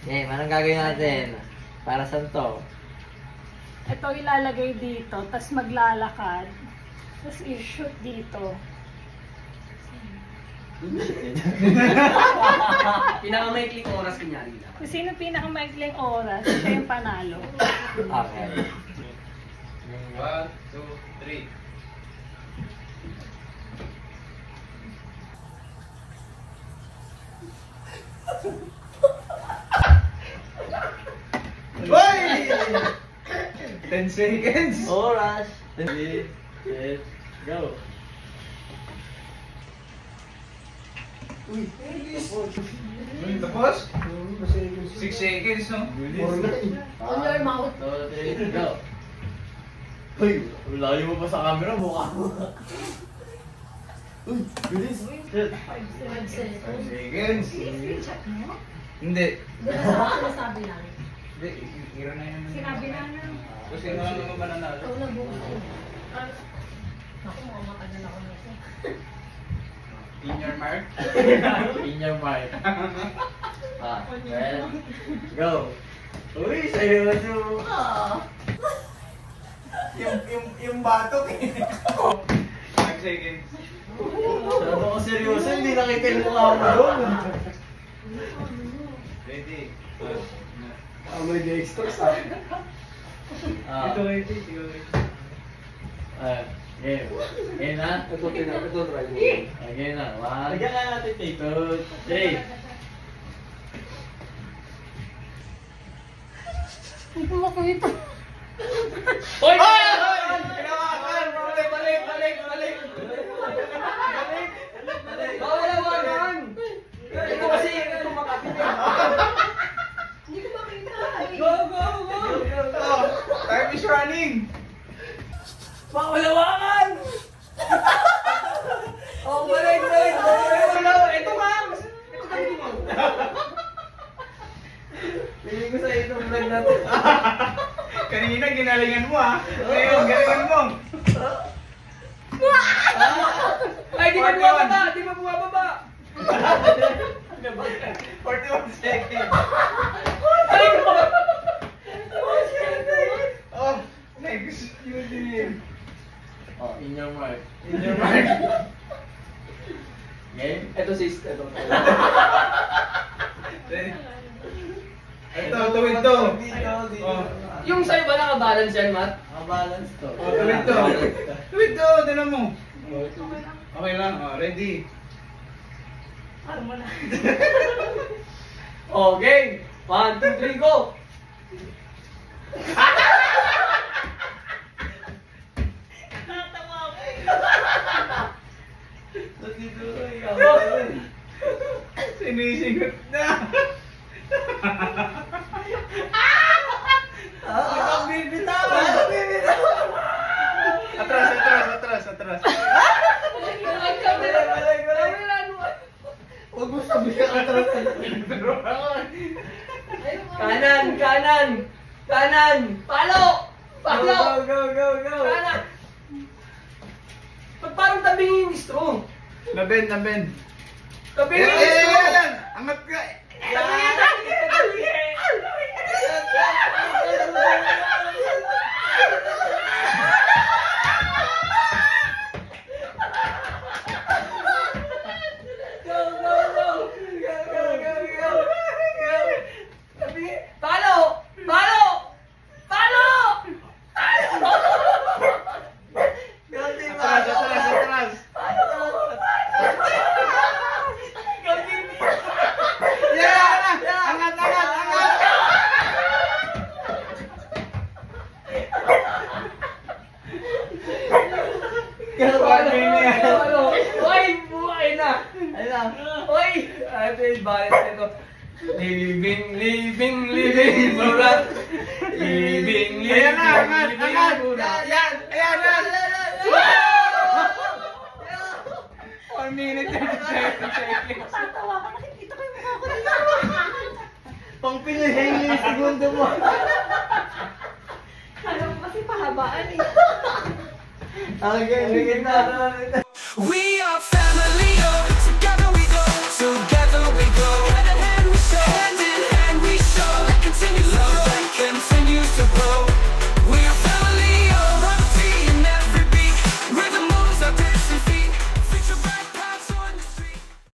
Okay, anong gagawin natin? Para saan to? Ito ilalagay dito, tapos maglalakad. Tapos i-shoot dito. Pinakamaikling oras kunyari lang. Kung sino pinakamaikling oras, siya yung panalo. Okay. 1, 2, 3. Hoy! 10 seconds. Oras. 3, 2, go. Uy, tapos? 6 seconds, no? On your mouth. 2, 3, go. Uy, layo mo pa sa camera, mukha mo. Uy, bilis. 5 seconds. 5 seconds. Screenshot mo? Hindi. Sinasabi lang. Hindi, hero na yun. Sinabi na na. Kasi sino lang naman mananalo? Ikaw na bukas ko. Ako, mukhang matagal ako nito. In your mark. In your mind. Well, go. Uy, sa'yo na siya mukha. Yung batok eh. 5 seconds. Sabi ko seryoso, hindi nakita yung mukha mo doon. Ready. May extra sa Ito ready. Ito ready. Game. Game na? Ito try mo. Game na. 1, Lagyan ka natin tape. 2, 3. Ito ako ito. Hoy! Kinawakan! Balik! Bawal! Ito kasi, ito makapit eh. Hindi ko makita. Go! Oh, time is running! Pawalawakan! Oh, balik! Ito ma'am! Ito kami mo! Piling ko sa itong vlog natin. Kanina ginalingan mo ah! Ngayon, galingan mo! Ay, di ba bumababa? Di ba bumababa? 41 seconds! Ay, ko! Oh, next! Yun din. Oh, in your mark. In your mark! Game? Ito sis, ito. Ito, tuwid to! Dito. Oh. Yung sa'yo ba nakabalance yan, Matt? Nakabalance to. Oh, tuwid to! Tuwid to! Tinan mo! Okay lang, oh, ready? Parang mo na. Oh, game! 1, 2, 3, go! Sinisigot na! Atras! Huwag mo sabihin atras. Kanan! Palo! Go! Kanan! Ba't parang tabingin yung straw? Na-bend! Tabingin yung straw! Ayan! Angat ka! Atras! Angat! Hoy! Buhay na! Hoy! Ito yung balit nito. Living, burat. Living, Ayan na! Angat! burat. Ayan na! 1 minute and 7 seconds. Tatawa ka, nakikita ko yung mukha ko dito. Pang pinahing yung segundo mo. Alam mo kasi pahabaan eh. Okay, bigyan na. We